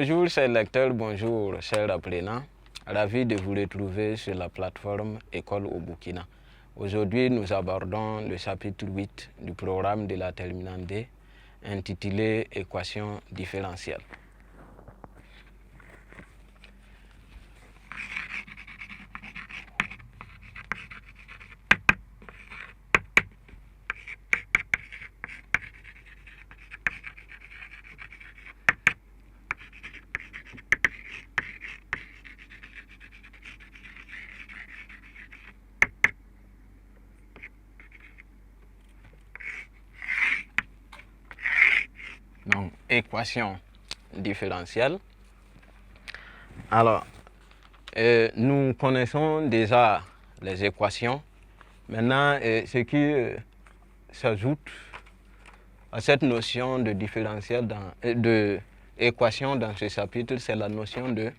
Bonjour chers lecteurs, bonjour chers apprenants. Ravi de vous retrouver sur la plateforme École au Burkina. Aujourd'hui, nous abordons le chapitre 8 du programme de la terminale D intitulé Équation différentielle. Donc, équation différentielle. Alors, nous connaissons déjà les équations. Maintenant, ce qui s'ajoute à cette notion de différentiel, de équation dans ce chapitre, c'est la notion de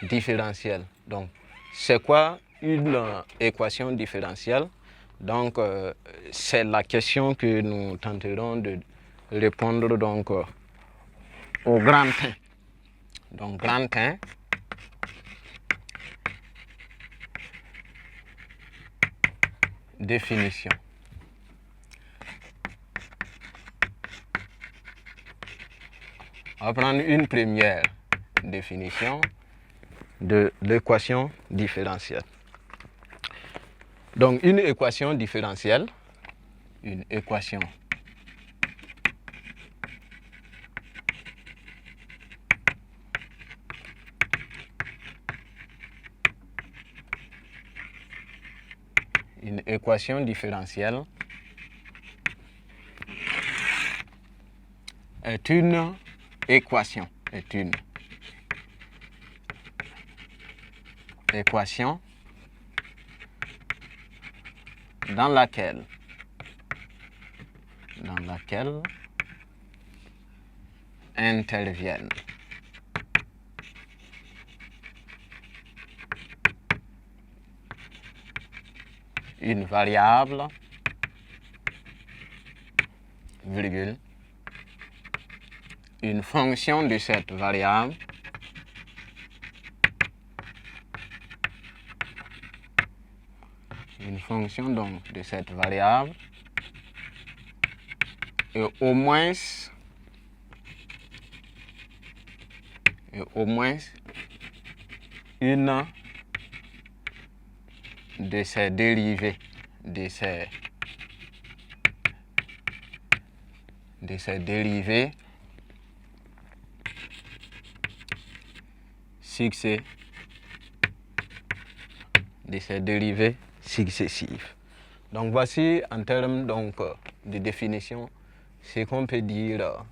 différentiel. Donc, c'est quoi une équation différentielle? Donc, c'est la question que nous tenterons de répondre donc au grand 1. Donc, grand 1. Définition. On va prendre une première définition de l'équation différentielle. Donc, une équation différentielle, une équation différentielle est une équation, dans laquelle interviennent une variable, virgule, une fonction de cette variable, et au moins une de ses dérivées, successives. Donc voici en termes de définition ce qu'on peut dire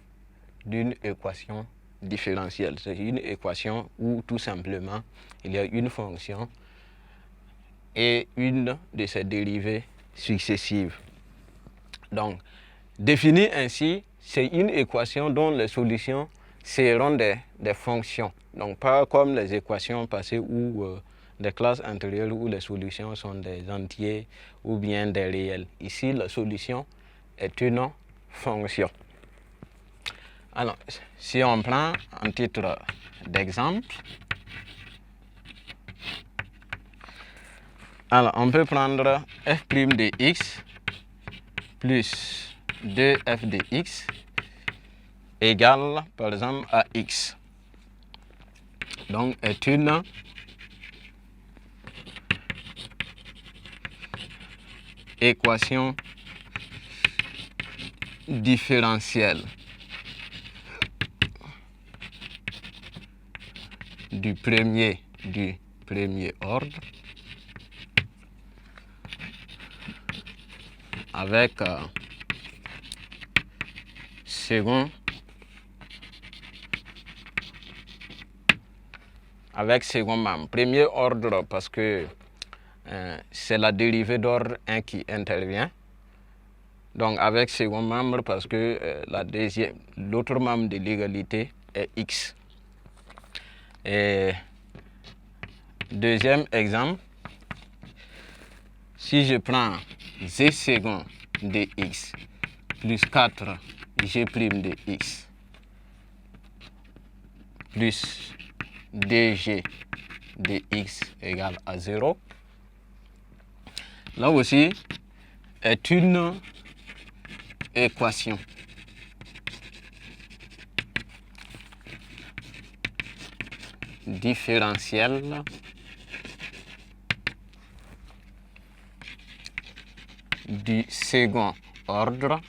d'une équation différentielle. C'est une équation où tout simplement il y a une fonction et une de ses dérivées successives. Donc, définie ainsi, c'est une équation dont les solutions seront des fonctions. Donc, pas comme les équations passées ou des classes antérieures où les solutions sont des entiers ou bien des réels. Ici, la solution est une fonction. Alors, si on prend un titre d'exemple, alors on peut prendre f' de x plus 2f de x égale par exemple à x. Donc est une équation différentielle du premier ordre avec second membre. Premier ordre parce que c'est la dérivée d'ordre 1 qui intervient. Donc avec second membre parce que l'autre membre de l'égalité est x. Et deuxième exemple, si je prends g second de x plus 4 g' de x plus dg de x égale à 0. Là aussi est une équation différentielle du second ordre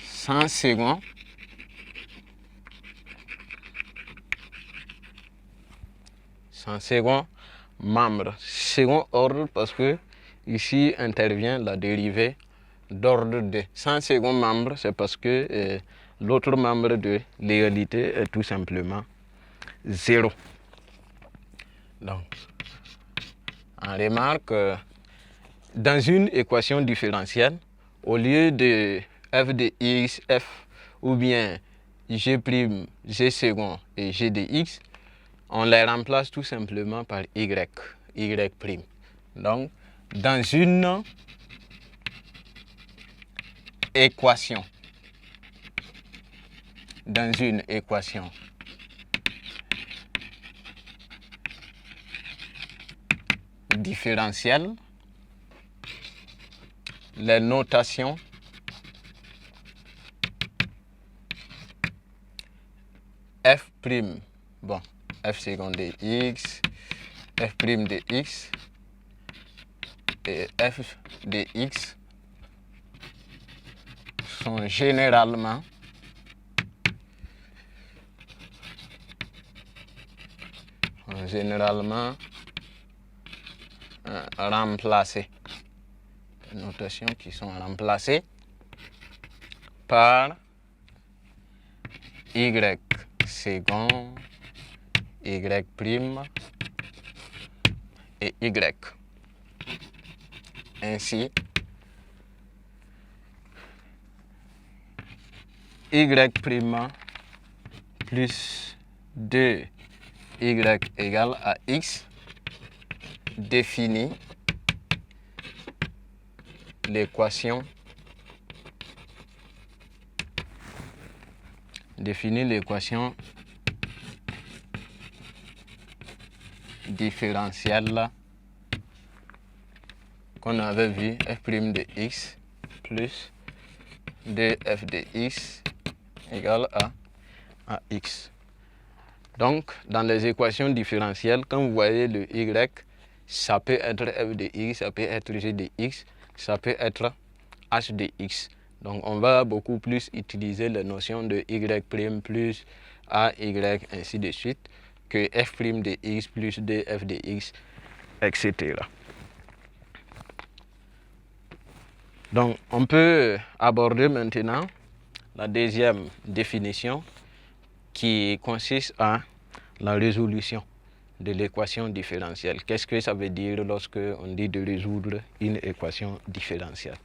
sans second membre. Second ordre parce que ici intervient la dérivée d'ordre 2. Sans second membre, c'est parce que l'autre membre de l'égalité est tout simplement 0. Donc, on remarque dans une équation différentielle, au lieu de f de x, f ou bien g', g second et g de x, on les remplace tout simplement par y, y'. Donc, dans une équation différentielle, les notations f', bon, f second de x, f' de x et f de x sont généralement remplacés. Les notations qui sont remplacées par y second, y' et y. Ainsi, y' plus 2y égale à x définit l'équation différentielle qu'on avait vu, f' de x plus 2f de x égale à x. Donc, dans les équations différentielles, quand vous voyez le y, ça peut être f de x, ça peut être g de x, ça peut être h de x. Donc, on va beaucoup plus utiliser les notions de y' plus ay, ainsi de suite, que f' de x plus 2f de x, etc. Donc, on peut aborder maintenant la deuxième définition qui consiste à la résolution de l'équation différentielle. Qu'est-ce que ça veut dire lorsque on dit de résoudre une équation différentielle?